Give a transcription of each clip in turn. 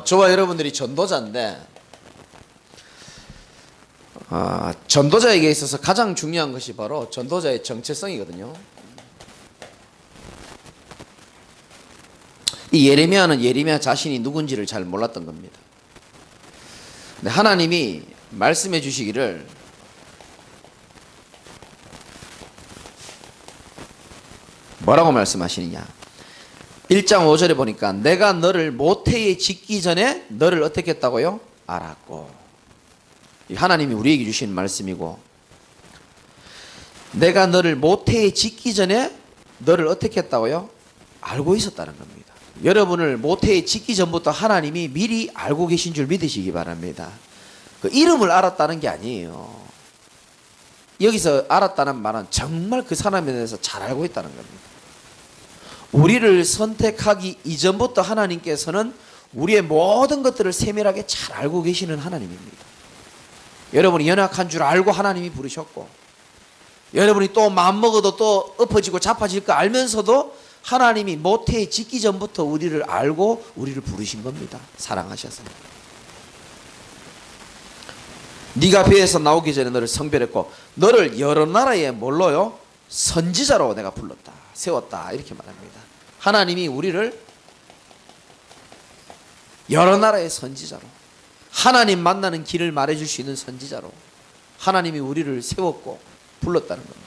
저와 여러분들이 전도자인데 전도자에게 있어서 가장 중요한 것이 바로 전도자의 정체성이거든요. 이 예레미야는 예레미야 자신이 누군지를 잘 몰랐던 겁니다. 근데 하나님이 말씀해 주시기를 뭐라고 말씀하시느냐, 1장 5절에 보니까 내가 너를 모태에 짓기 전에 너를 어떻게 했다고요? 알았고. 하나님이 우리에게 주신 말씀이고, 내가 너를 모태에 짓기 전에 너를 어떻게 했다고요? 알고 있었다는 겁니다. 여러분을 모태에 짓기 전부터 하나님이 미리 알고 계신 줄 믿으시기 바랍니다. 그 이름을 알았다는 게 아니에요. 여기서 알았다는 말은 정말 그 사람에 대해서 잘 알고 있다는 겁니다. 우리를 선택하기 이전부터 하나님께서는 우리의 모든 것들을 세밀하게 잘 알고 계시는 하나님입니다. 여러분이 연약한 줄 알고 하나님이 부르셨고, 여러분이 또 마음먹어도 또 엎어지고 자빠질 거 알면서도 하나님이 모태에 짓기 전부터 우리를 알고 우리를 부르신 겁니다. 사랑하셔서. 네가 배에서 나오기 전에 너를 성별했고 너를 여러 나라에 뭘로요? 선지자로 내가 불렀다, 세웠다, 이렇게 말합니다. 하나님이 우리를 여러 나라의 선지자로, 하나님 만나는 길을 말해줄 수 있는 선지자로 하나님이 우리를 세웠고 불렀다는 겁니다.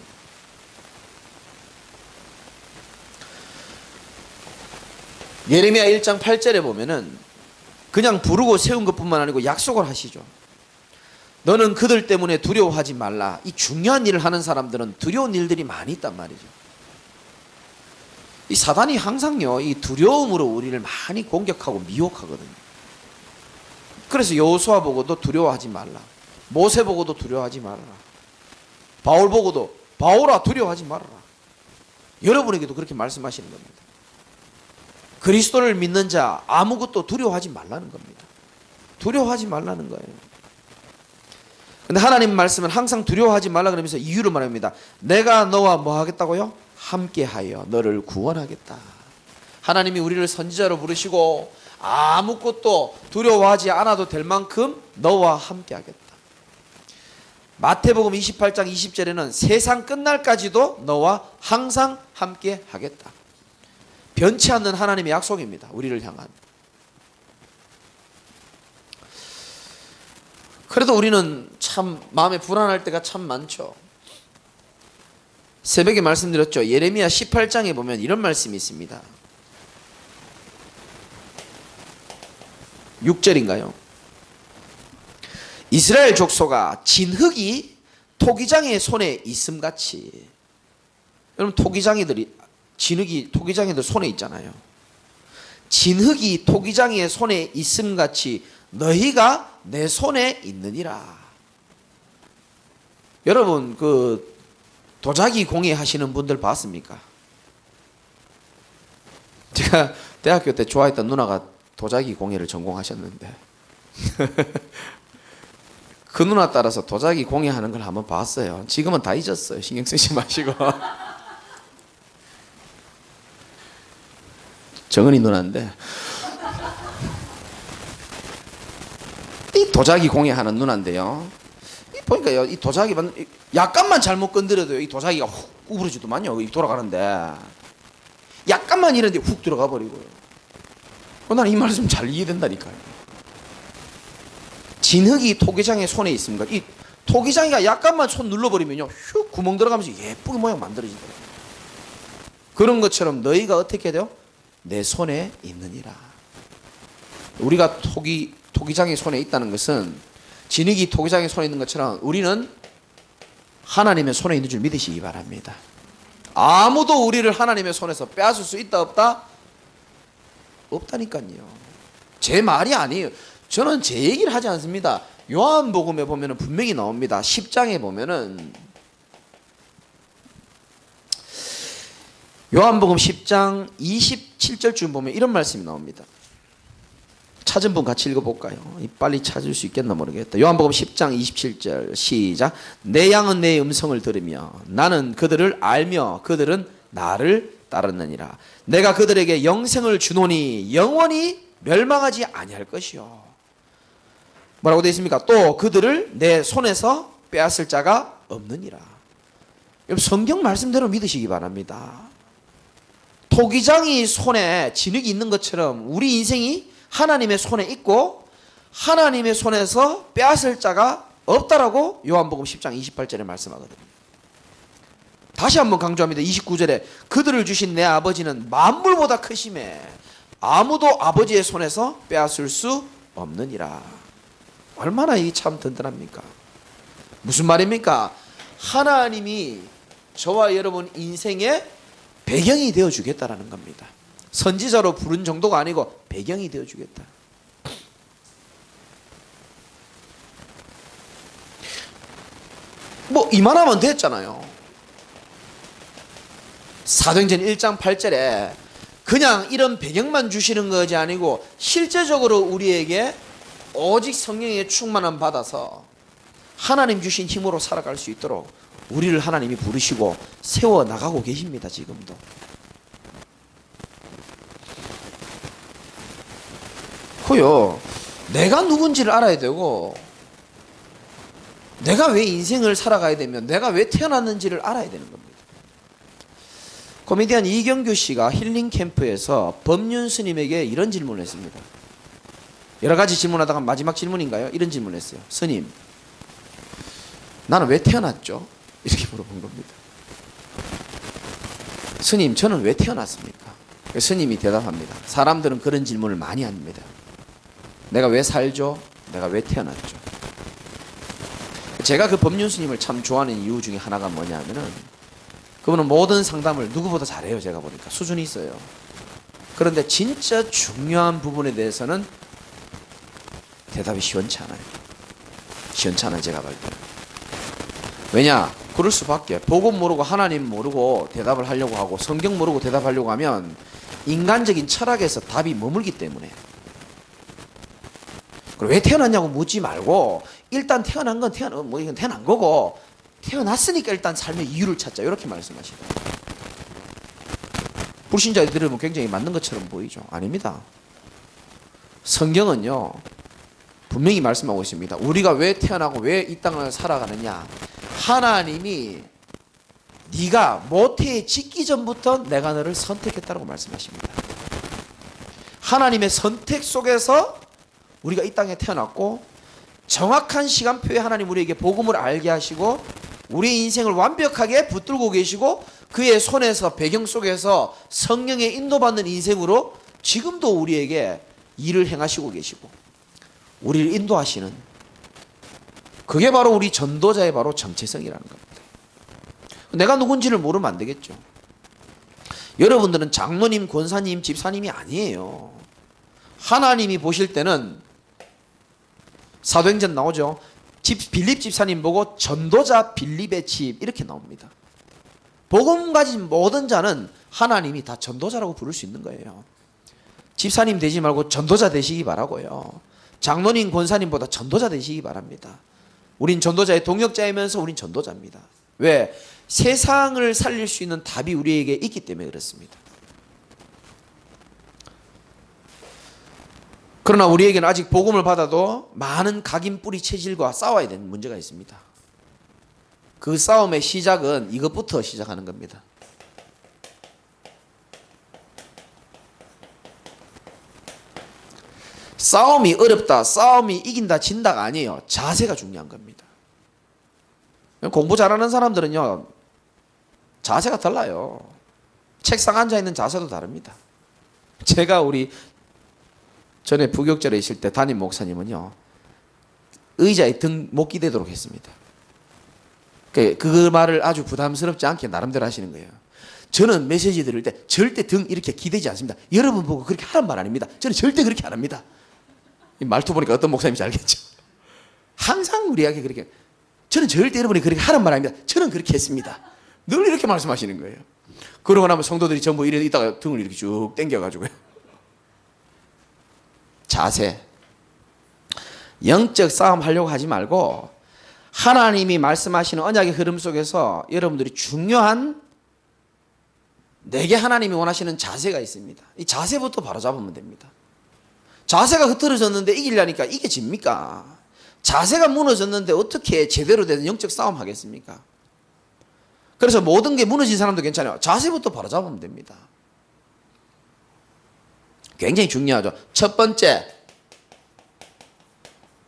예레미야 1장 8절에 보면은 그냥 부르고 세운 것뿐만 아니고 약속을 하시죠. 너는 그들 때문에 두려워하지 말라. 이 중요한 일을 하는 사람들은 두려운 일들이 많이 있단 말이죠. 이 사단이 항상요, 이 두려움으로 우리를 많이 공격하고 미혹하거든요. 그래서 여호수아 보고도 두려워하지 말라, 모세 보고도 두려워하지 말라, 바울 보고도 바울아 두려워하지 말아라. 여러분에게도 그렇게 말씀하시는 겁니다. 그리스도를 믿는 자 아무것도 두려워하지 말라는 겁니다. 두려워하지 말라는 거예요. 근데 하나님 말씀은 항상 두려워하지 말라 그러면서 이유를 말합니다. 내가 너와 뭐 하겠다고요? 함께하여 너를 구원하겠다. 하나님이 우리를 선지자로 부르시고 아무것도 두려워하지 않아도 될 만큼 너와 함께하겠다. 마태복음 28장 20절에는 세상 끝날까지도 너와 항상 함께하겠다. 변치 않는 하나님의 약속입니다. 우리를 향한. 그래도 우리는 참 마음에 불안할 때가 참 많죠. 새벽에 말씀드렸죠. 예레미야 18장에 보면 이런 말씀이 있습니다. 6절인가요? 이스라엘 족속아, 진흙이 토기장의 손에 있음같이. 여러분, 토기장이들이, 진흙이 토기장이들 손에 있잖아요. 진흙이 토기장의 손에 있음같이 너희가 내 손에 있느니라. 여러분, 그 도자기 공예 하시는 분들 봤습니까? 제가 대학교 때 좋아했던 누나가 도자기 공예를 전공하셨는데 그 누나 따라서 도자기 공예하는 걸 한번 봤어요. 지금은 다 잊었어요. 신경 쓰지 마시고. 정은이 누나인데 이 도자기 공예하는 누나인데요. 보니까 이 도자기 약간만 잘못 건드려도 이 도자기가 훅 구부러지더만요. 돌아가는데 약간만 이런데 훅 들어가 버리고요. 나는 이 말씀 잘 이해된다니까요. 진흙이 토기장의 손에 있습니다. 이 토기장이가 약간만 손 눌러버리면요, 슉 구멍 들어가면서 예쁘게 모양 만들어지더라고요. 그런 것처럼 너희가 어떻게 돼요? 내 손에 있느니라. 우리가 토기장의 손에 있다는 것은 진흙이 토기장의 손에 있는 것처럼 우리는 하나님의 손에 있는 줄 믿으시기 바랍니다. 아무도 우리를 하나님의 손에서 빼앗을 수 있다 없다? 없다니까요. 제 말이 아니에요. 저는 제 얘기를 하지 않습니다. 요한복음에 보면 분명히 나옵니다. 10장에 보면은 요한복음 10장 27절쯤 보면 이런 말씀이 나옵니다. 찾은 분 같이 읽어볼까요? 빨리 찾을 수 있겠나 모르겠다. 요한복음 10장 27절 시작. 내 양은 내 음성을 들으며 나는 그들을 알며 그들은 나를 따르느니라. 내가 그들에게 영생을 주노니 영원히 멸망하지 아니할 것이요. 뭐라고 되어 있습니까? 또 그들을 내 손에서 빼앗을 자가 없느니라. 여러분 성경 말씀대로 믿으시기 바랍니다. 토기장이 손에 진흙이 있는 것처럼 우리 인생이 하나님의 손에 있고 하나님의 손에서 빼앗을 자가 없다라고 요한복음 10장 28절에 말씀하거든요. 다시 한번 강조합니다. 29절에 그들을 주신 내 아버지는 만물보다 크심에 아무도 아버지의 손에서 빼앗을 수 없느니라. 얼마나 이 참 든든합니까? 무슨 말입니까? 하나님이 저와 여러분 인생의 배경이 되어주겠다라는 겁니다. 선지자로 부른 정도가 아니고 배경이 되어주겠다. 뭐 이만하면 됐잖아요. 사도행전 1장 8절에 그냥 이런 배경만 주시는 것이 아니고 실제적으로 우리에게 오직 성령의 충만함 받아서 하나님 주신 힘으로 살아갈 수 있도록 우리를 하나님이 부르시고 세워나가고 계십니다. 지금도. 그요 내가 누군지를 알아야 되고 내가 왜 인생을 살아가야 되면 내가 왜 태어났는지를 알아야 되는 겁니다. 코미디언 이경규 씨가 힐링 캠프에서 법륜 스님에게 이런 질문을 했습니다. 여러 가지 질문하다가 마지막 질문인가요? 이런 질문을 했어요. 스님, 나는 왜 태어났죠? 이렇게 물어본 겁니다. 스님, 저는 왜 태어났습니까? 스님이 대답합니다. 사람들은 그런 질문을 많이 합니다. 내가 왜 살죠? 내가 왜 태어났죠? 제가 그 법륜 스님을 참 좋아하는 이유 중에 하나가 뭐냐면은 그분은 모든 상담을 누구보다 잘해요. 제가 보니까 수준이 있어요. 그런데 진짜 중요한 부분에 대해서는 대답이 시원치 않아요. 시원치 않아요. 제가 볼 때. 왜냐? 그럴 수밖에. 복음 모르고 하나님 모르고 대답을 하려고 하고 성경 모르고 대답하려고 하면 인간적인 철학에서 답이 머물기 때문에. 그리고 왜 태어났냐고 묻지 말고 일단 태어난 건 이건 태어난 거고 태어났으니까 일단 삶의 이유를 찾자. 이렇게 말씀하시다. 불신자들이 들으면 굉장히 맞는 것처럼 보이죠. 아닙니다. 성경은요 분명히 말씀하고 있습니다. 우리가 왜 태어나고 왜 이 땅을 살아가느냐. 하나님이 네가 모태에 짓기 전부터 내가 너를 선택했다고 말씀하십니다. 하나님의 선택 속에서 우리가 이 땅에 태어났고 정확한 시간표에 하나님 우리에게 복음을 알게 하시고 우리의 인생을 완벽하게 붙들고 계시고 그의 손에서 배경 속에서 성령의 인도받는 인생으로 지금도 우리에게 일을 행하시고 계시고 우리를 인도하시는 그게 바로 우리 전도자의 바로 정체성이라는 겁니다. 내가 누군지를 모르면 안 되겠죠. 여러분들은 장로님, 권사님, 집사님이 아니에요. 하나님이 보실 때는 사도행전 나오죠. 빌립 집사님 보고 전도자 빌립의 집 이렇게 나옵니다. 복음 가진 모든 자는 하나님이 다 전도자라고 부를 수 있는 거예요. 집사님 되지 말고 전도자 되시기 바라고요. 장로님, 권사님보다 전도자 되시기 바랍니다. 우린 전도자의 동역자이면서 우린 전도자입니다. 왜? 세상을 살릴 수 있는 답이 우리에게 있기 때문에 그렇습니다. 그러나 우리에게는 아직 복음을 받아도 많은 각인 뿌리 체질과 싸워야 되는 문제가 있습니다. 그 싸움의 시작은 이것부터 시작하는 겁니다. 싸움이 어렵다, 싸움이 이긴다, 진다가 아니에요. 자세가 중요한 겁니다. 공부 잘하는 사람들은요, 자세가 달라요. 책상 앉아있는 자세도 다릅니다. 제가 우리 전에 부격절에 있을 때 담임 목사님은요, 의자에 등 못 기대도록 했습니다. 그 말을 아주 부담스럽지 않게 나름대로 하시는 거예요. 저는 메시지 들을 때 절대 등 이렇게 기대지 않습니다. 여러분 보고 그렇게 하란 말 아닙니다. 저는 절대 그렇게 안 합니다. 이 말투 보니까 어떤 목사님인지 알겠죠? 항상 우리에게 그렇게, 저는 절대 여러분이 그렇게 하란 말 아닙니다. 저는 그렇게 했습니다. 늘 이렇게 말씀하시는 거예요. 그러고 나면 성도들이 전부 이따가 등을 이렇게 쭉 당겨가지고요. 자세. 영적 싸움 하려고 하지 말고 하나님이 말씀하시는 언약의 흐름 속에서 여러분들이 중요한 내게 하나님이 원하시는 자세가 있습니다. 이 자세부터 바로 잡으면 됩니다. 자세가 흐트러졌는데 이기려니까 이게 집니까? 자세가 무너졌는데 어떻게 제대로 된 영적 싸움 하겠습니까? 그래서 모든 게 무너진 사람도 괜찮아요. 자세부터 바로잡으면 됩니다. 굉장히 중요하죠. 첫 번째,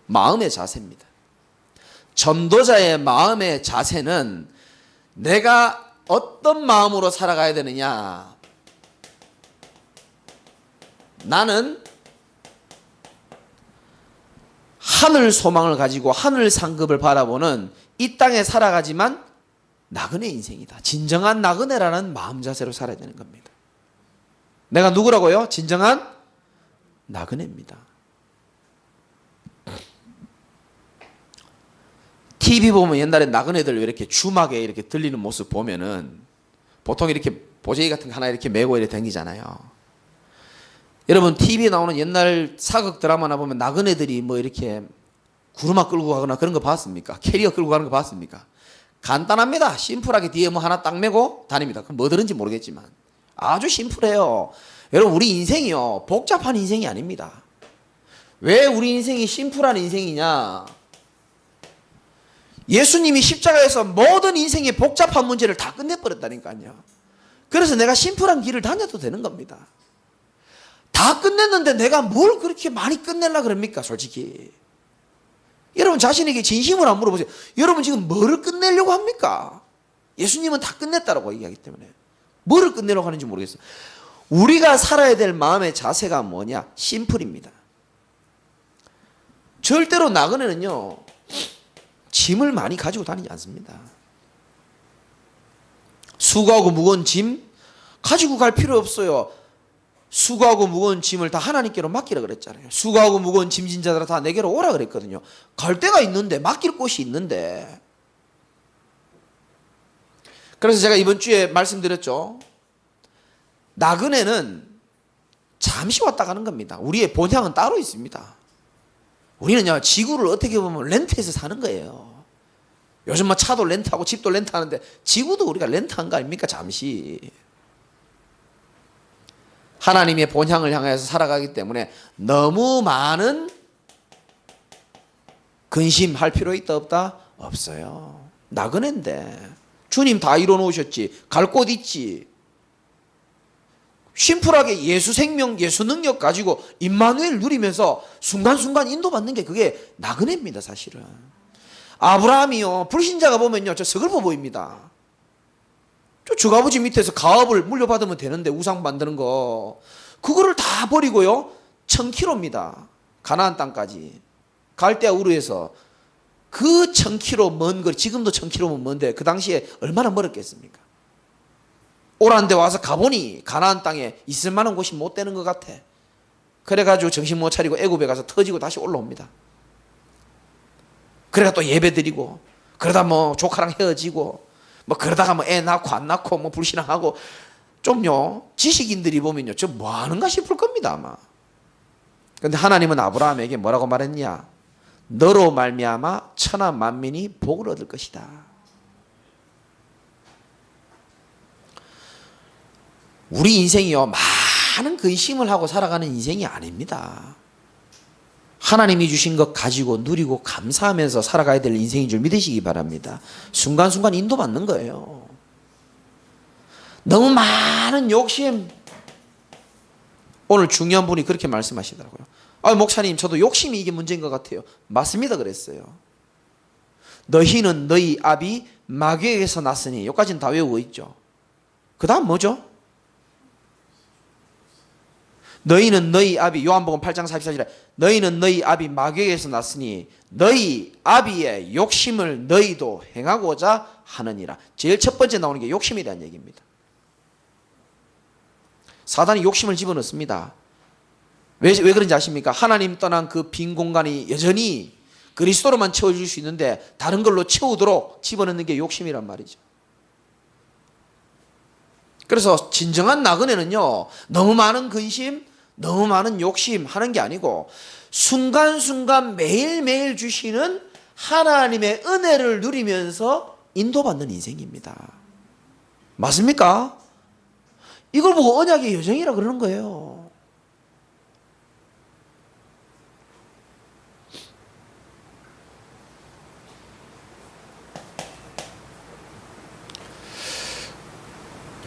마음의 자세입니다. 전도자의 마음의 자세는 내가 어떤 마음으로 살아가야 되느냐. 나는 하늘 소망을 가지고 하늘 상급을 바라보는 이 땅에 살아가지만 나그네 인생이다. 진정한 나그네라는 마음 자세로 살아야 되는 겁니다. 내가 누구라고요? 진정한 나그네입니다. TV 보면 옛날에 나그네들 이렇게 주막에 이렇게 들리는 모습 보면은 보통 이렇게 보재기 같은 거 하나 이렇게 메고 이렇게 다니잖아요. 여러분 TV에 나오는 옛날 사극 드라마나 보면 나그네들이 뭐 이렇게 구루마 끌고 가거나 그런 거 봤습니까? 캐리어 끌고 가는 거 봤습니까? 간단합니다. 심플하게 뒤에 뭐 하나 딱 메고 다닙니다. 그럼 뭐 들은지 모르겠지만 아주 심플해요. 여러분 우리 인생이요 복잡한 인생이 아닙니다. 왜 우리 인생이 심플한 인생이냐? 예수님이 십자가에서 모든 인생의 복잡한 문제를 다 끝내버렸다니까요. 그래서 내가 심플한 길을 다녀도 되는 겁니다. 다 끝냈는데 내가 뭘 그렇게 많이 끝내려고 그럽니까? 솔직히 여러분 자신에게 진심을 한번 물어보세요. 여러분 지금 뭐를 끝내려고 합니까? 예수님은 다 끝냈다라고 얘기하기 때문에 뭐를 끝내려고 하는지 모르겠어요. 우리가 살아야 될 마음의 자세가 뭐냐? 심플입니다. 절대로 나그네는요 짐을 많이 가지고 다니지 않습니다. 수고하고 무거운 짐 가지고 갈 필요 없어요. 수고하고 무거운 짐을 다 하나님께로 맡기라 그랬잖아요. 수고하고 무거운 짐진 자들아 다 내게로 오라 그랬거든요. 갈 데가 있는데 맡길 곳이 있는데. 그래서 제가 이번 주에 말씀드렸죠. 나그네는 잠시 왔다 가는 겁니다. 우리의 본향은 따로 있습니다. 우리는요 지구를 어떻게 보면 렌트해서 사는 거예요. 요즘 뭐 차도 렌트하고 집도 렌트하는데 지구도 우리가 렌트한 거 아닙니까? 잠시. 하나님의 본향을 향해서 살아가기 때문에 너무 많은 근심할 필요 있다 없다? 없어요. 나그네인데 주님 다 이뤄놓으셨지. 갈 곳 있지. 심플하게 예수 생명, 예수 능력 가지고 임마누엘 누리면서 순간순간 인도받는 게 그게 나그네입니다, 사실은. 아브라함이요, 불신자가 보면요, 저 서글퍼 보입니다. 저 주가부지 밑에서 가업을 물려받으면 되는데, 우상 만드는 거. 그거를 다 버리고요, 1000km입니다. 가나안 땅까지. 갈대아 우르에서 그 1000km 먼 거리, 지금도 1000km면 먼데, 그 당시에 얼마나 멀었겠습니까? 오란데 와서 가보니 가나안 땅에 있을 만한 곳이 못 되는 것 같아. 그래가지고 정신 못 차리고 애굽에 가서 터지고 다시 올라옵니다. 그래가 또 예배 드리고 그러다 뭐 조카랑 헤어지고 뭐 그러다가 뭐 애 낳고 안 낳고 뭐 불신앙하고 좀요 지식인들이 보면요 저 뭐 하는가 싶을 겁니다 아마. 근데 하나님은 아브라함에게 뭐라고 말했냐? 너로 말미암아 천하 만민이 복을 얻을 것이다. 우리 인생이요 많은 근심을 하고 살아가는 인생이 아닙니다. 하나님이 주신 것 가지고 누리고 감사하면서 살아가야 될 인생인 줄 믿으시기 바랍니다. 순간순간 인도받는 거예요. 너무 많은 욕심. 오늘 중요한 분이 그렇게 말씀하시더라고요. 아, 목사님 저도 욕심이 이게 문제인 것 같아요. 맞습니다 그랬어요. 너희는 너희 아비 마귀에게서 났으니 여기까지는 다 외우고 있죠. 그 다음 뭐죠? 너희는 너희 아비, 요한복음 8장 44절에 너희는 너희 아비 마귀에게서 났으니 너희 아비의 욕심을 너희도 행하고자 하느니라. 제일 첫 번째 나오는 게 욕심에 대한 얘기입니다. 사단이 욕심을 집어넣습니다. 왜 그런지 아십니까? 하나님 떠난 그 빈 공간이 여전히 그리스도로만 채워줄 수 있는데 다른 걸로 채우도록 집어넣는 게 욕심이란 말이죠. 그래서 진정한 나그네는요 너무 많은 근심, 너무 많은 욕심 하는 게 아니고 순간순간 매일매일 주시는 하나님의 은혜를 누리면서 인도받는 인생입니다. 맞습니까? 이걸 보고 언약의 여정이라 그러는 거예요.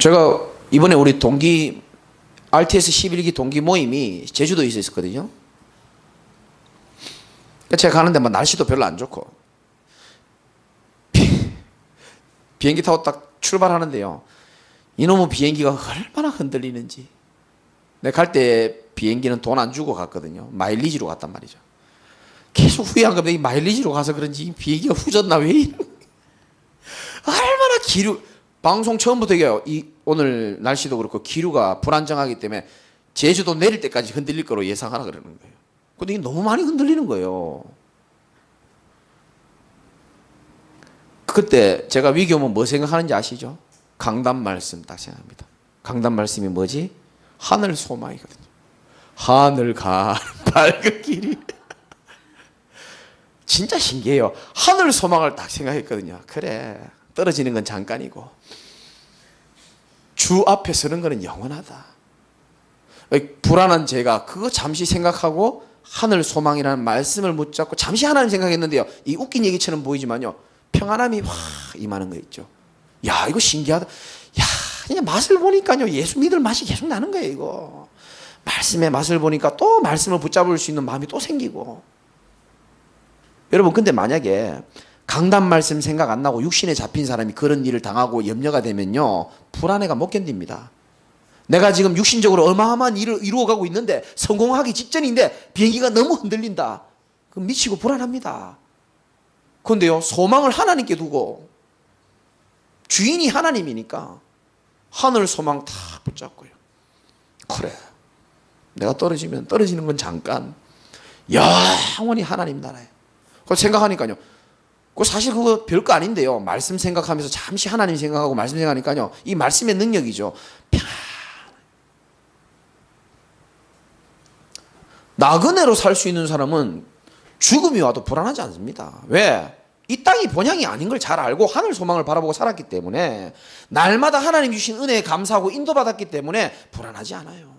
제가 이번에 우리 동기 RTS 11기 동기 모임이 제주도에 있었거든요. 제가 가는데 뭐 날씨도 별로 안 좋고 비행기 타고 딱 출발하는데요. 이놈의 비행기가 얼마나 흔들리는지. 내가 갈 때 비행기는 돈 안 주고 갔거든요. 마일리지로 갔단 말이죠. 계속 후회한 겁니다. 이 마일리지로 가서 그런지 비행기가 후졌나 왜 이런. 얼마나 기류. 방송 처음부터 얘기해요. 오늘 날씨도 그렇고 기류가 불안정하기 때문에 제주도 내릴 때까지 흔들릴 거로 예상하라 그러는 거예요. 근데 이게 너무 많이 흔들리는 거예요. 그때 제가 위기 오면 뭐 생각하는지 아시죠? 강단 말씀 딱 생각합니다. 강단 말씀이 뭐지? 하늘 소망이거든요. 하늘 가는 밝은 길이. 진짜 신기해요. 하늘 소망을 딱 생각했거든요. 그래, 떨어지는 건 잠깐이고 주 앞에 서는 거는 영원하다. 불안한 제가 그거 잠시 생각하고 하늘 소망이라는 말씀을 붙잡고 잠시 하나님 생각했는데요. 이 웃긴 얘기처럼 보이지만요, 평안함이 확 임하는 거 있죠. 야, 이거 신기하다. 야, 그냥 맛을 보니까요, 예수 믿을 맛이 계속 나는 거예요. 이거 말씀의 맛을 보니까 또 말씀을 붙잡을 수 있는 마음이 또 생기고. 여러분, 근데 만약에 강단 말씀 생각 안 나고 육신에 잡힌 사람이 그런 일을 당하고 염려가 되면요, 불안해가 못 견딥니다. 내가 지금 육신적으로 어마어마한 일을 이루어가고 있는데 성공하기 직전인데 비행기가 너무 흔들린다. 그럼 미치고 불안합니다. 그런데요, 소망을 하나님께 두고 주인이 하나님이니까 하늘 소망 다 붙잡고요. 그래, 내가 떨어지면 떨어지는 건 잠깐, 영원히 하나님 나라에. 그거 생각하니까요, 사실 그거 별거 아닌데요. 말씀 생각하면서 잠시 하나님 생각하고 말씀 생각하니까요, 이 말씀의 능력이죠. 나그네로 살 수 있는 사람은 죽음이 와도 불안하지 않습니다. 왜? 이 땅이 본향이 아닌 걸 잘 알고 하늘 소망을 바라보고 살았기 때문에, 날마다 하나님 주신 은혜에 감사하고 인도받았기 때문에 불안하지 않아요.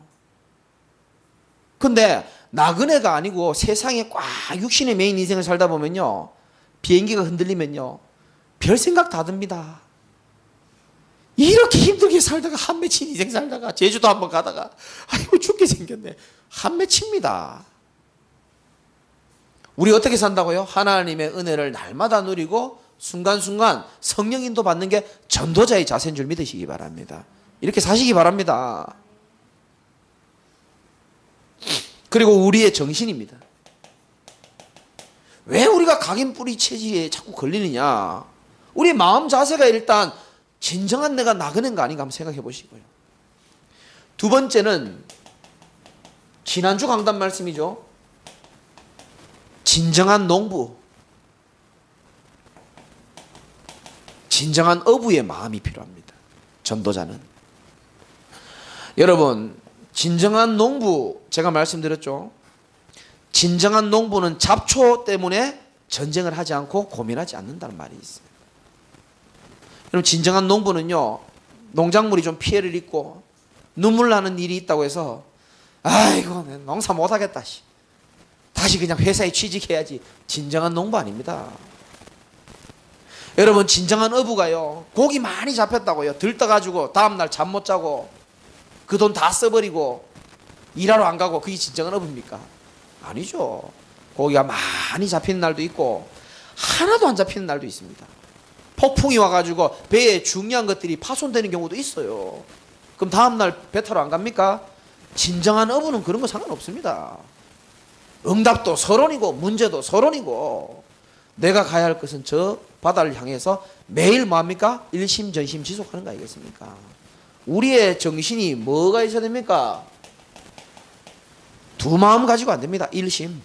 근데 나그네가 아니고 세상에 꽉 육신의 메인 인생을 살다 보면요, 비행기가 흔들리면요, 별 생각 다 듭니다. 이렇게 힘들게 살다가 한 맺힌 인생 살다가 제주도 한번 가다가 아이고 죽게 생겼네, 한 맺힙니다. 우리 어떻게 산다고요? 하나님의 은혜를 날마다 누리고 순간순간 성령 인도 받는 게 전도자의 자세인 줄 믿으시기 바랍니다. 이렇게 사시기 바랍니다. 그리고 우리의 정신입니다. 왜 우리가 각인 뿌리 체질에 자꾸 걸리느냐? 우리 마음 자세가 일단 진정한 내가 나그네인가 아닌가 한번 생각해 보시고요. 두 번째는 지난주 강단 말씀이죠. 진정한 농부, 진정한 어부의 마음이 필요합니다. 전도자는. 여러분, 진정한 농부, 제가 말씀드렸죠. 진정한 농부는 잡초 때문에 전쟁을 하지 않고 고민하지 않는다는 말이 있어요. 여러분, 진정한 농부는요, 농작물이 좀 피해를 입고 눈물 나는 일이 있다고 해서 아이고 농사 못하겠다, 다시 그냥 회사에 취직해야지. 진정한 농부 아닙니다. 여러분, 진정한 어부가요, 고기 많이 잡혔다고요, 들떠가지고 다음날 잠 못 자고 그 돈 다 써버리고 일하러 안 가고 그게 진정한 어부입니까? 아니죠. 고기가 많이 잡히는 날도 있고 하나도 안 잡히는 날도 있습니다. 폭풍이 와가지고 배에 중요한 것들이 파손되는 경우도 있어요. 그럼 다음날 배 타러 안 갑니까? 진정한 어부는 그런 거 상관없습니다. 응답도 서론이고 문제도 서론이고, 내가 가야 할 것은 저 바다를 향해서 매일 뭐합니까? 일심전심 지속하는 거 아니겠습니까? 우리의 정신이 뭐가 있어야 됩니까? 두 마음 가지고 안 됩니다. 일심.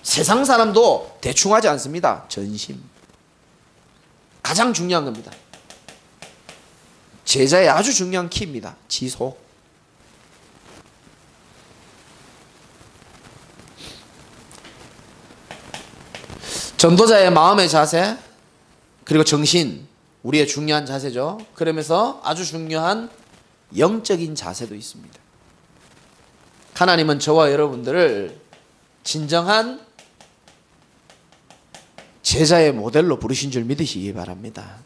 세상 사람도 대충 하지 않습니다. 전심. 가장 중요한 겁니다. 제자의 아주 중요한 키입니다. 지속. 전도자의 마음의 자세, 그리고 정신, 우리의 중요한 자세죠. 그러면서 아주 중요한 영적인 자세도 있습니다. 하나님은 저와 여러분들을 진정한 제자의 모델로 부르신 줄 믿으시기 바랍니다.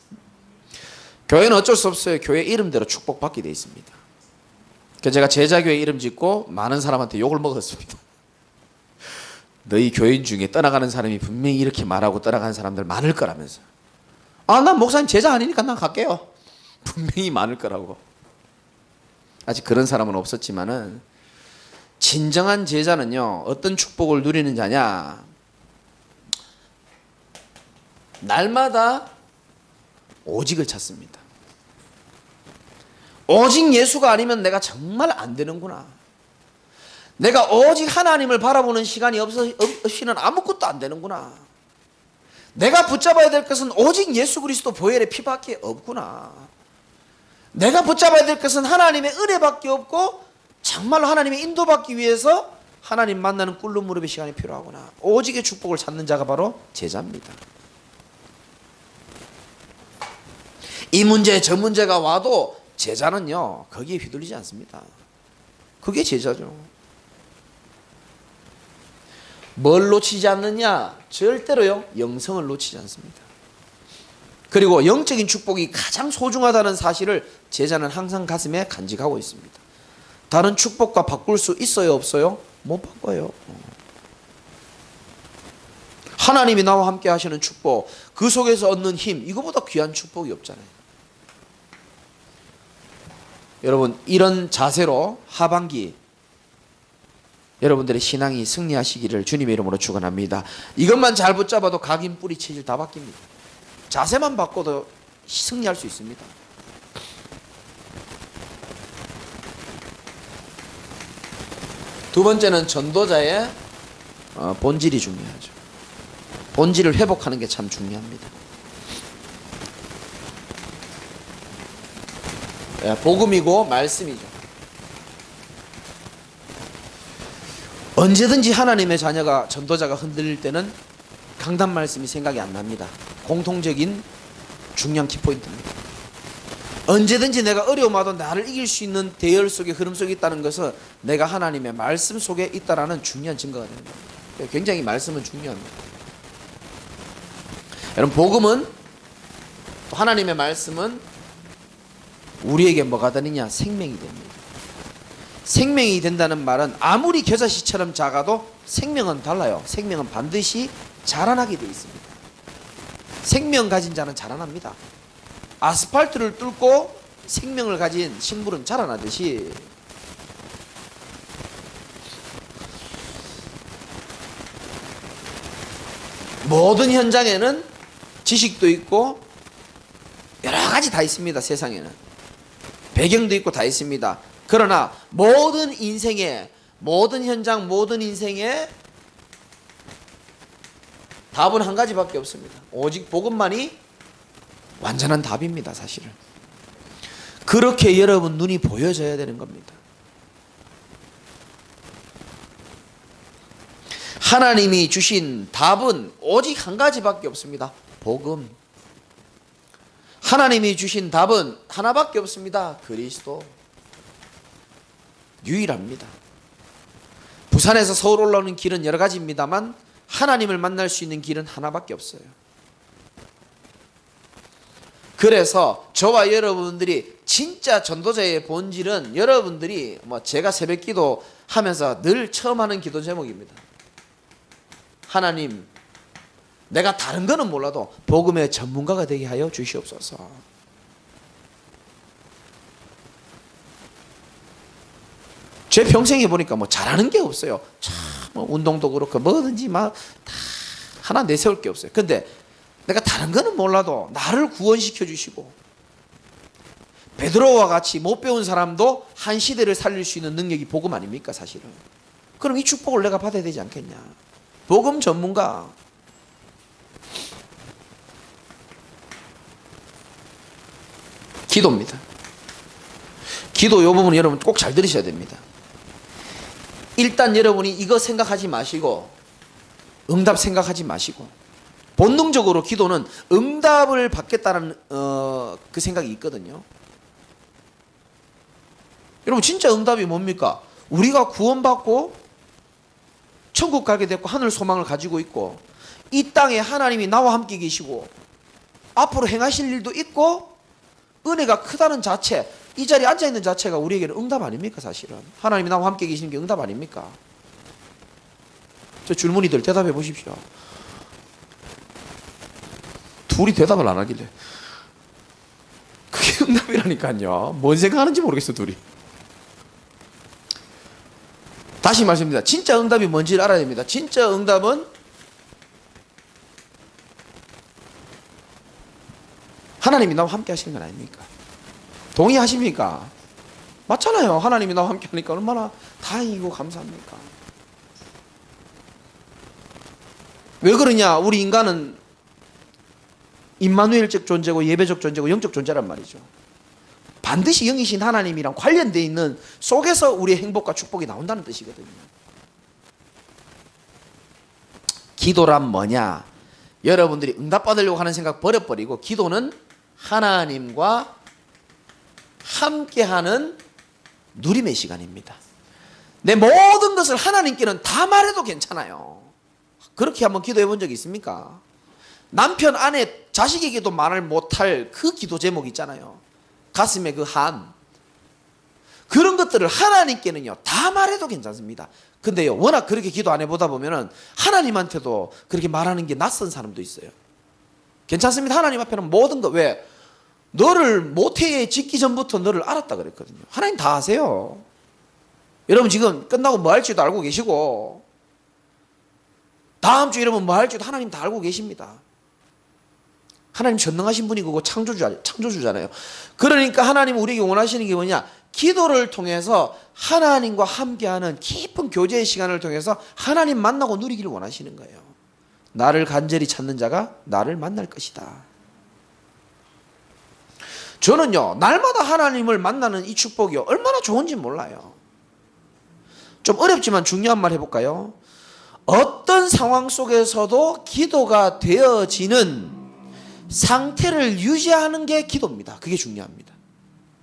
교회는 어쩔 수 없어요. 교회 이름대로 축복받게 돼 있습니다. 그래서 제가 제자교회 이름 짓고 많은 사람한테 욕을 먹었습니다. 너희 교인 중에 떠나가는 사람이 분명히 이렇게 말하고 떠나가는 사람들 많을 거라면서. 아, 난 목사님 제자 아니니까 난 갈게요. 분명히 많을 거라고. 아직 그런 사람은 없었지만은 진정한 제자는요, 어떤 축복을 누리는 자냐, 날마다 오직을 찾습니다. 오직 예수가 아니면 내가 정말 안 되는구나. 내가 오직 하나님을 바라보는 시간이 없이는 아무것도 안 되는구나. 내가 붙잡아야 될 것은 오직 예수 그리스도 보혈의 피밖에 없구나. 내가 붙잡아야 될 것은 하나님의 은혜밖에 없고 정말로 하나님의 인도받기 위해서 하나님 만나는 꿇는 무릎의 시간이 필요하구나. 오직의 축복을 찾는 자가 바로 제자입니다. 이 문제 저 문제가 와도 제자는요, 거기에 휘둘리지 않습니다. 그게 제자죠. 뭘 놓치지 않느냐? 절대로요, 영성을 놓치지 않습니다. 그리고 영적인 축복이 가장 소중하다는 사실을 제자는 항상 가슴에 간직하고 있습니다. 다른 축복과 바꿀 수 있어요, 없어요? 못 바꿔요. 하나님이 나와 함께 하시는 축복, 그 속에서 얻는 힘, 이거보다 귀한 축복이 없잖아요. 여러분, 이런 자세로 하반기 여러분들의 신앙이 승리하시기를 주님의 이름으로 축원합니다. 이것만 잘 붙잡아도 각인 뿌리 체질 다 바뀝니다. 자세만 바꿔도 승리할 수 있습니다. 두 번째는 전도자의 본질이 중요하죠. 본질을 회복하는 게 참 중요합니다. 복음이고 말씀이죠. 언제든지 하나님의 자녀가, 전도자가 흔들릴 때는 강단 말씀이 생각이 안 납니다. 공통적인 중요한 키포인트입니다. 언제든지 내가 어려움 와도 나를 이길 수 있는 대열 속에, 흐름 속에 있다는 것은 내가 하나님의 말씀 속에 있다라는 중요한 증거가 됩니다. 굉장히 말씀은 중요합니다. 여러분, 복음은, 하나님의 말씀은 우리에게 뭐가 되느냐? 생명이 됩니다. 생명이 된다는 말은 아무리 겨자씨처럼 작아도 생명은 달라요. 생명은 반드시 자라나게 되어 있습니다. 생명 가진 자는 자라납니다. 아스팔트를 뚫고 생명을 가진 식물은 자라나듯이 모든 현장에는 지식도 있고 여러 가지 다 있습니다. 세상에는 배경도 있고 다 있습니다. 그러나 모든 인생에, 모든 현장, 모든 인생에 답은 한 가지밖에 없습니다. 오직 복음만이 완전한 답입니다. 사실은 그렇게 여러분 눈이 보여져야 되는 겁니다. 하나님이 주신 답은 오직 한 가지밖에 없습니다. 복음. 하나님이 주신 답은 하나밖에 없습니다. 그리스도. 유일합니다. 부산에서 서울 올라오는 길은 여러 가지입니다만 하나님을 만날 수 있는 길은 하나밖에 없어요. 그래서 저와 여러분들이 진짜 전도자의 본질은, 여러분들이 제가 새벽기도 하면서 늘 처음 하는 기도 제목입니다. 하나님, 내가 다른 거는 몰라도 복음의 전문가가 되게 하여 주시옵소서. 제 평생에 보니까 잘하는 게 없어요. 참 운동도 그렇고 뭐든지 다 하나 내세울 게 없어요. 근데 내가 다른 거는 몰라도 나를 구원시켜 주시고 베드로와 같이 못 배운 사람도 한 시대를 살릴 수 있는 능력이 복음 아닙니까, 사실은? 그럼 이 축복을 내가 받아야 되지 않겠냐? 복음 전문가. 기도입니다. 기도 이 부분 여러분 꼭 잘 들으셔야 됩니다. 일단 여러분이 이거 생각하지 마시고, 응답 생각하지 마시고, 본능적으로 기도는 응답을 받겠다는 그 생각이 있거든요. 여러분, 진짜 응답이 뭡니까? 우리가 구원받고 천국 가게 됐고 하늘 소망을 가지고 있고 이 땅에 하나님이 나와 함께 계시고 앞으로 행하실 일도 있고 은혜가 크다는 자체, 이 자리에 앉아있는 자체가 우리에게는 응답 아닙니까? 사실은 하나님이 나와 함께 계시는 게 응답 아닙니까? 저 줄무늬들 대답해 보십시오. 둘이 대답을 안 하길래 그게 응답이라니까요. 뭔 생각하는지 모르겠어 둘이. 다시 말씀드립니다. 진짜 응답이 뭔지를 알아야 됩니다. 진짜 응답은 하나님이 나와 함께 하시는 건 아닙니까? 동의하십니까? 맞잖아요. 하나님이 나와 함께 하니까 얼마나 다행이고 감사합니까? 왜 그러냐? 우리 인간은 임마누엘적 존재고 예배적 존재고 영적 존재란 말이죠. 반드시 영이신 하나님이랑 관련되어 있는 속에서 우리의 행복과 축복이 나온다는 뜻이거든요. 기도란 뭐냐? 여러분들이 응답받으려고 하는 생각 버려버리고 기도는 하나님과 함께하는 누림의 시간입니다. 내 모든 것을 하나님께는 다 말해도 괜찮아요. 그렇게 한번 기도해 본 적이 있습니까? 남편, 아내, 자식에게도 말을 못할 그 기도 제목 있잖아요. 가슴에 그 한. 그런 것들을 하나님께는요 다 말해도 괜찮습니다. 근데요 워낙 그렇게 기도 안 해보다 보면은 하나님한테도 그렇게 말하는 게 낯선 사람도 있어요. 괜찮습니다. 하나님 앞에는 모든 거. 왜? 너를 모태에 짓기 전부터 너를 알았다 그랬거든요. 하나님 다 아세요. 여러분 지금 끝나고 뭐 할지도 알고 계시고 다음 주 여러분 뭐 할지도 하나님 다 알고 계십니다. 하나님 전능하신 분이고 창조주잖아요. 그러니까 하나님 우리에게 원하시는 게 뭐냐? 기도를 통해서 하나님과 함께하는 깊은 교제의 시간을 통해서 하나님 만나고 누리기를 원하시는 거예요. 나를 간절히 찾는 자가 나를 만날 것이다. 저는요 날마다 하나님을 만나는 이 축복이 얼마나 좋은지 몰라요. 좀 어렵지만 중요한 말 해볼까요? 어떤 상황 속에서도 기도가 되어지는 상태를 유지하는 게 기도입니다. 그게 중요합니다.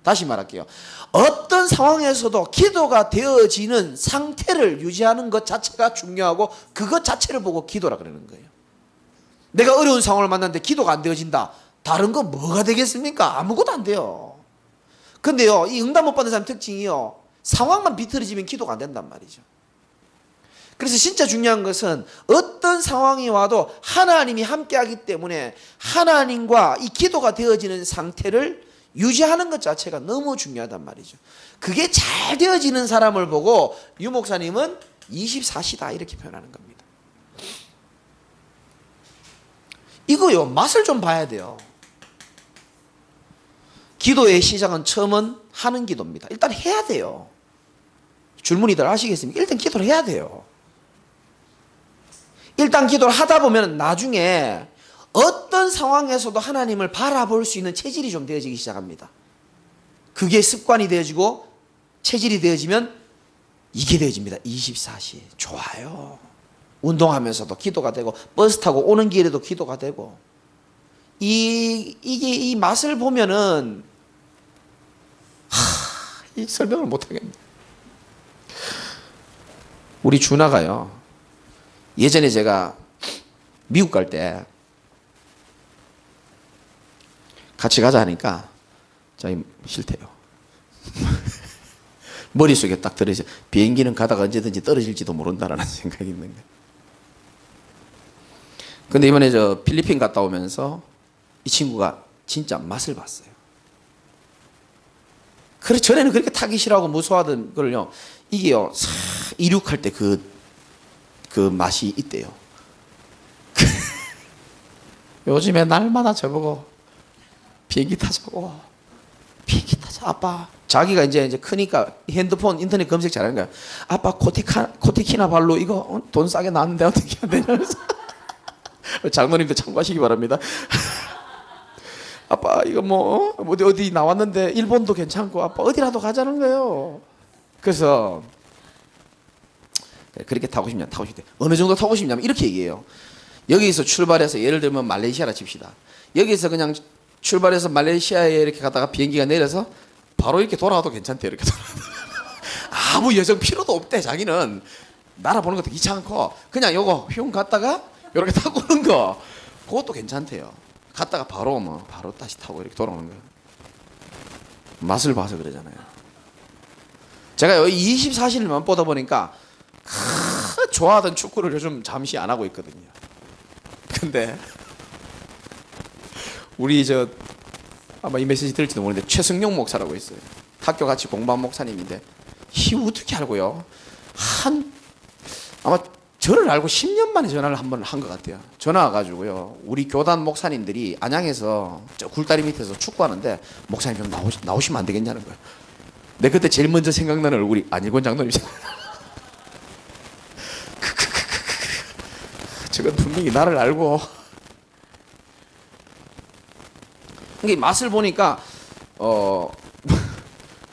다시 말할게요. 어떤 상황에서도 기도가 되어지는 상태를 유지하는 것 자체가 중요하고 그것 자체를 보고 기도라 그러는 거예요. 내가 어려운 상황을 만났는데 기도가 안 되어진다. 다른 건 뭐가 되겠습니까? 아무것도 안 돼요. 근데요 이 응답 못 받는 사람 특징이요 상황만 비틀어지면 기도가 안 된단 말이죠. 그래서 진짜 중요한 것은 어떤 상황이 와도 하나님이 함께하기 때문에 하나님과 이 기도가 되어지는 상태를 유지하는 것 자체가 너무 중요하단 말이죠. 그게 잘 되어지는 사람을 보고 유 목사님은 24시다 이렇게 표현하는 겁니다. 이거요 맛을 좀 봐야 돼요. 기도의 시작은 처음은 하는 기도입니다. 일단 해야 돼요. 줄무늬들 아시겠습니까? 일단 기도를 해야 돼요. 일단 기도를 하다 보면 나중에 어떤 상황에서도 하나님을 바라볼 수 있는 체질이 좀 되어지기 시작합니다. 그게 습관이 되어지고 체질이 되어지면 이게 되어집니다. 24시. 좋아요. 운동하면서도 기도가 되고 버스 타고 오는 길에도 기도가 되고 이 맛을 보면은 이 설명을 못하겠네. 우리 준하가요 예전에 제가 미국 갈 때 같이 가자 하니까 자기 싫대요. 머릿속에 딱 들어있어요. 비행기는 가다가 언제든지 떨어질지도 모른다라는 생각이 있는 거예요. 근데 이번에 저 필리핀 갔다 오면서 이 친구가 진짜 맛을 봤어요. 그래 전에는 그렇게 타기 싫어하고 무서워하던 걸요 이게요 이륙할 때 그 맛이 있대요. 요즘에 날마다 저보고 비행기 타자고 비행기 타자 아빠. 자기가 이제 크니까 핸드폰 인터넷 검색 잘하는 거야. 아빠 코티키나발루 이거 돈 싸게 나왔는데 어떻게 해야 되냐면서 장로님도 참고하시기 바랍니다. 아빠 이거 뭐 어디 나왔는데 일본도 괜찮고 아빠 어디라도 가자는 거예요. 그래서 그렇게 타고 싶냐 타고 싶대. 어느 정도 타고 싶냐면 이렇게 얘기해요. 여기서 출발해서 예를 들면 말레이시아라 칩시다. 여기서 그냥 출발해서 말레이시아에 이렇게 가다가 비행기가 내려서 바로 이렇게 돌아와도 괜찮대. 이렇게 아무 여정 필요도 없대. 자기는 나라 보는 것도 귀찮고 그냥 요거 흉 갔다가 이렇게 타고 오는 거 그것도 괜찮대요. 갔다가 바로 다시 타고 이렇게 돌아오는 거예요. 맛을 봐서 그러잖아요. 제가 여기 24시간만 보다 보니까 좋아하던 축구를 요즘 잠시 안 하고 있거든요. 근데 우리 아마 이 메시지 들을지도 모르는데 최승용 목사라고 있어요. 학교 같이 공부한 목사님인데 이 어떻게 알고요? 아마 저를 알고 10년 만에 전화를 한 번 한 것 같아요. 전화 와가지고요, 우리 교단 목사님들이 안양에서 저 굴다리 밑에서 축구하는데 목사님 좀 나오시면 안 되겠냐는 거예요. 내 그때 제일 먼저 생각나는 얼굴이 안일권 장로님이잖아요. 저건 분명히 나를 알고. 이게 맛을 보니까 또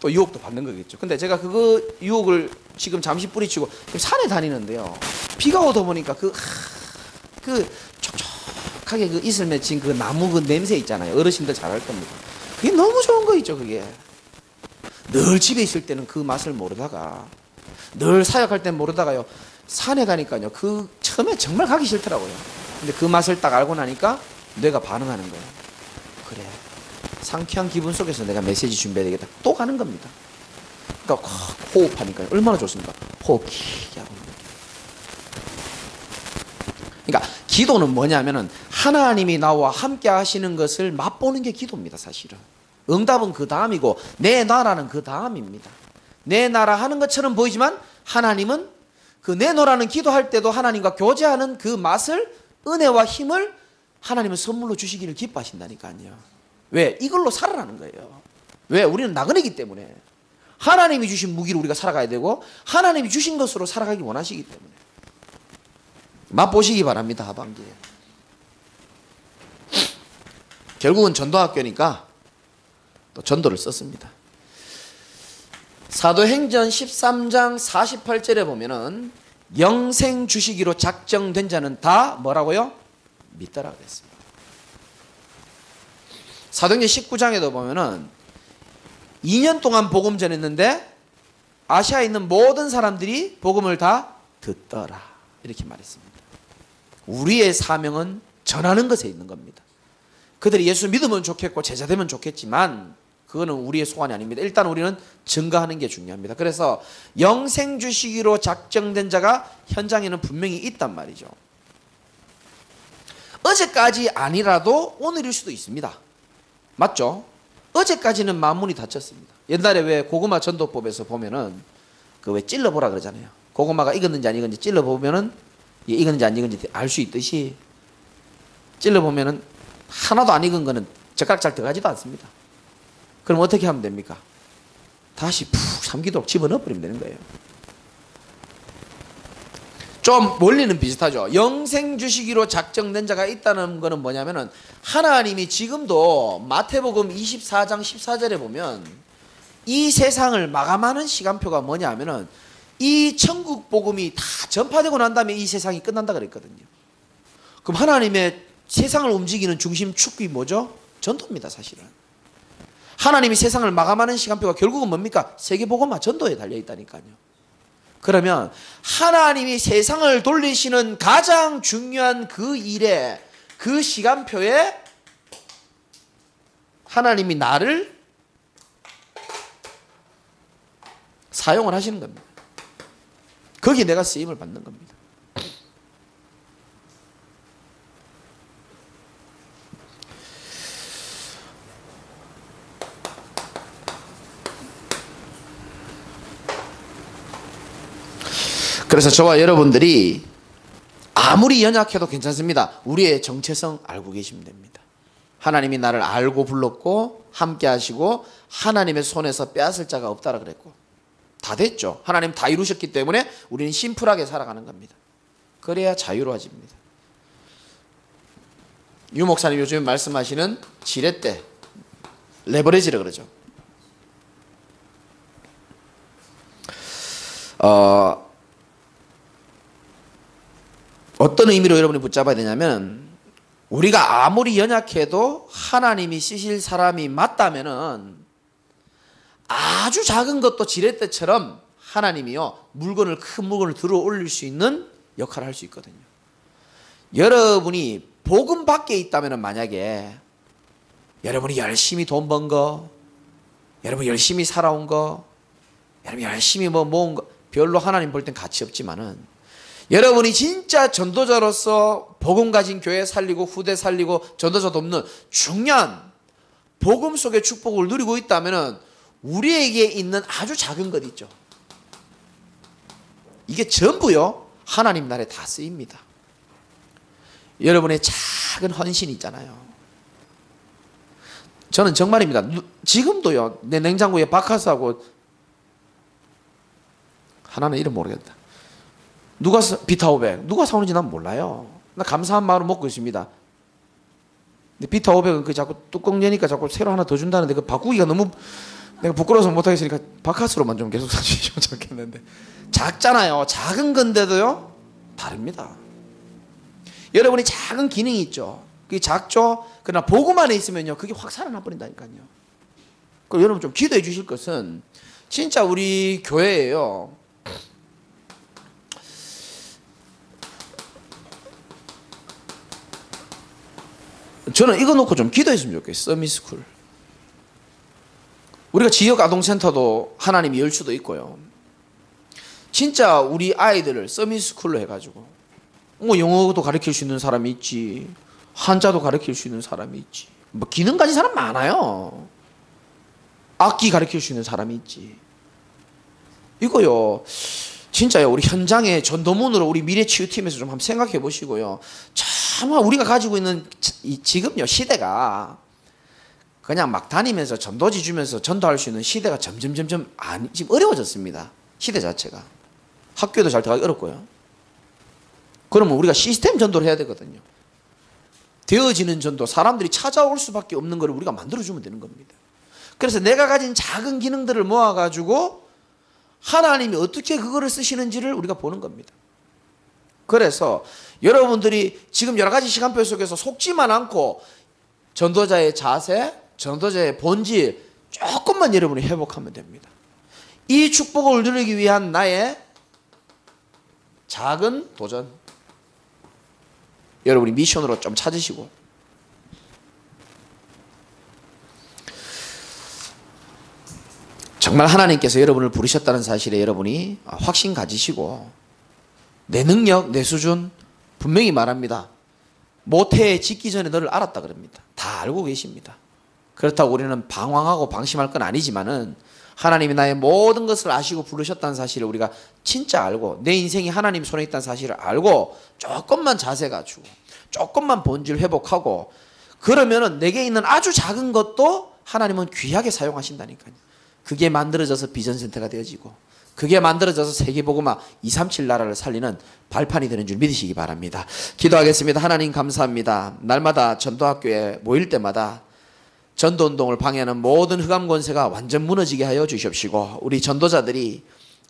유혹도 받는 거겠죠. 근데 제가 그거 유혹을 지금 잠시 뿌리치고 산에 다니는데요, 비가 오다 보니까 그 촉촉하게 그 이슬 맺힌 그 나무 그 냄새 있잖아요. 어르신들 잘 알 겁니다. 그게 너무 좋은 거 있죠. 그게 늘 집에 있을 때는 그 맛을 모르다가, 늘 사역할 땐 모르다가요, 산에 가니까요 그 처음에 정말 가기 싫더라고요. 근데 그 맛을 딱 알고 나니까 뇌가 반응하는 거예요. 그래, 상쾌한 기분 속에서 내가 메시지 준비해야 되겠다. 또 가는 겁니다. 그러니까 호흡하니까 얼마나 좋습니까? 호흡 길게 하고. 그러니까 기도는 뭐냐면은 하나님이 나와 함께 하시는 것을 맛보는 게 기도입니다. 사실은 응답은 그 다음이고 내 나라는 그 다음입니다. 내 나라 하는 것처럼 보이지만 하나님은 그 내노라는 기도할 때도 하나님과 교제하는 그 맛을, 은혜와 힘을 하나님은 선물로 주시기를 기뻐하신다니까요. 왜? 이걸로 살아라는 거예요. 왜? 우리는 나그네이기 때문에. 하나님이 주신 무기로 우리가 살아가야 되고 하나님이 주신 것으로 살아가기 원하시기 때문에 맛보시기 바랍니다. 하반기에 결국은 전도학교니까 또 전도를 썼습니다. 사도행전 13장 48절에 보면은 영생 주시기로 작정된 자는 다 뭐라고요? 믿더라 그랬습니다. 사도행전 19장에도 보면은 2년 동안 복음 전했는데 아시아에 있는 모든 사람들이 복음을 다 듣더라 이렇게 말했습니다. 우리의 사명은 전하는 것에 있는 겁니다. 그들이 예수 믿으면 좋겠고 제자 되면 좋겠지만 그거는 우리의 소관이 아닙니다. 일단 우리는 증거하는 게 중요합니다. 그래서 영생 주시기로 작정된 자가 현장에는 분명히 있단 말이죠. 어제까지 아니라도 오늘일 수도 있습니다. 맞죠? 어제까지는 만문이 닫혔습니다. 옛날에 왜 고구마 전도법에서 보면은 그 왜 찔러보라 그러잖아요. 고구마가 익었는지 안 익었는지 찔러보면은 익었는지 안 익었는지 알 수 있듯이 찔러보면은 하나도 안 익은 거는 젓가락 잘 들어가지도 않습니다. 그럼 어떻게 하면 됩니까? 다시 푹 삼키도록 집어넣어 버리면 되는 거예요. 좀 원리는 비슷하죠. 영생 주시기로 작정된 자가 있다는 것은 뭐냐면은 하나님이 지금도 마태복음 24장 14절에 보면 이 세상을 마감하는 시간표가 뭐냐면은 이 천국 복음이 다 전파되고 난 다음에 이 세상이 끝난다 그랬거든요. 그럼 하나님의 세상을 움직이는 중심 축이 뭐죠? 전도입니다. 사실은 하나님이 세상을 마감하는 시간표가 결국은 뭡니까? 세계복음화 전도에 달려있다니까요. 그러면 하나님이 세상을 돌리시는 가장 중요한 그 일에, 그 시간표에 하나님이 나를 사용을 하시는 겁니다. 거기에 내가 쓰임을 받는 겁니다. 그래서 저와 여러분들이 아무리 연약해도 괜찮습니다. 우리의 정체성 알고 계시면 됩니다. 하나님이 나를 알고 불렀고 함께 하시고 하나님의 손에서 빼앗을 자가 없다라 그랬고 다 됐죠. 하나님 다 이루셨기 때문에 우리는 심플하게 살아가는 겁니다. 그래야 자유로워집니다. 유 목사님 요즘에 말씀하시는 지렛대, 레버리지라 그러죠. 어떤 의미로 여러분이 붙잡아야 되냐면 우리가 아무리 연약해도 하나님이 쓰실 사람이 맞다면은 아주 작은 것도 지렛대처럼 하나님이요 물건을 큰 물건을 들어 올릴 수 있는 역할을 할 수 있거든요. 여러분이 복음 밖에 있다면은 만약에 여러분이 열심히 돈 번 거, 여러분 열심히 살아온 거, 여러분 열심히 뭐 모은 거 별로 하나님 볼 땐 가치 없지만은 여러분이 진짜 전도자로서 복음 가진 교회 살리고 후대 살리고 전도자 돕는 중요한 복음 속의 축복을 누리고 있다면은 우리에게 있는 아주 작은 것 있죠. 이게 전부요 하나님 나라에 다 쓰입니다. 여러분의 작은 헌신이 있잖아요. 저는 정말입니다. 지금도요 내 냉장고에 바카스하고 하나는 이름 모르겠다. 누가 비타500 누가 사오는지 난 몰라요. 나 감사한 마음으로 먹고 있습니다. 근데 비타500은 그 자꾸 뚜껑 여니까 자꾸 새로 하나 더 준다는데 그 바꾸기가 너무 내가 부끄러워서 못하겠으니까 바카스로만 좀 계속 사주시면 좋겠는데 작잖아요. 작은 건데도요 다릅니다. 여러분이 작은 기능이 있죠. 그게 작죠. 그러나 복음 안에 있으면요 그게 확 살아나 버린다니까요. 그럼 여러분 좀 기도해 주실 것은 진짜 우리 교회에요 저는 이거 놓고 좀 기도했으면 좋겠어요. 서밋스쿨. 우리가 지역 아동센터도 하나님이 열 수도 있고요. 진짜 우리 아이들을 서밋스쿨로 해가지고 뭐 영어도 가르칠 수 있는 사람이 있지, 한자도 가르칠 수 있는 사람이 있지, 뭐 기능 가진 사람 많아요. 악기 가르칠 수 있는 사람이 있지. 이거요 진짜요 우리 현장에 전도문으로 우리 미래치유팀에서 좀 한번 생각해 보시고요. 정말 우리가 가지고 있는 지금요 시대가 그냥 막 다니면서 전도지 주면서 전도할 수 있는 시대가 점점 지금 어려워졌습니다. 시대 자체가 학교도 잘 들어가기 어렵고요. 그러면 우리가 시스템 전도를 해야 되거든요. 되어지는 전도, 사람들이 찾아올 수밖에 없는 걸 우리가 만들어주면 되는 겁니다. 그래서 내가 가진 작은 기능들을 모아가지고 하나님이 어떻게 그거를 쓰시는지를 우리가 보는 겁니다. 그래서 여러분들이 지금 여러 가지 시간표 속에서 속지만 않고 전도자의 자세, 전도자의 본질 조금만 여러분이 회복하면 됩니다. 이 축복을 누리기 위한 나의 작은 도전 여러분이 미션으로 좀 찾으시고 정말 하나님께서 여러분을 부르셨다는 사실에 여러분이 확신 가지시고 내 능력, 내 수준 분명히 말합니다. 모태에 짓기 전에 너를 알았다 그럽니다. 다 알고 계십니다. 그렇다고 우리는 방황하고 방심할 건 아니지만은 하나님이 나의 모든 것을 아시고 부르셨다는 사실을 우리가 진짜 알고 내 인생이 하나님 손에 있다는 사실을 알고 조금만 자세 갖추고 조금만 본질 회복하고 그러면은 내게 있는 아주 작은 것도 하나님은 귀하게 사용하신다니까요. 그게 만들어져서 비전센터가 되어지고 그게 만들어져서 세계복음화 237 나라를 살리는 발판이 되는 줄 믿으시기 바랍니다. 기도하겠습니다. 하나님 감사합니다. 날마다 전도학교에 모일 때마다 전도운동을 방해하는 모든 흑암 권세가 완전 무너지게 하여 주시옵시고 우리 전도자들이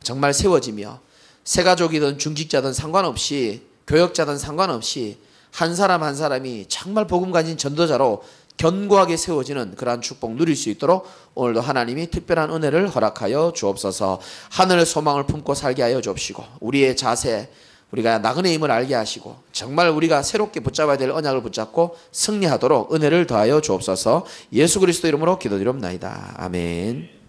정말 세워지며 새가족이든 중직자든 상관없이 교역자든 상관없이 한 사람 한 사람이 정말 복음 가진 전도자로 견고하게 세워지는 그러한 축복 누릴 수 있도록 오늘도 하나님이 특별한 은혜를 허락하여 주옵소서. 하늘 소망을 품고 살게 하여 주옵시고 우리의 자세 우리가 나그네의 힘을 알게 하시고 정말 우리가 새롭게 붙잡아야 될 언약을 붙잡고 승리하도록 은혜를 더하여 주옵소서. 예수 그리스도 이름으로 기도드리옵나이다. 아멘.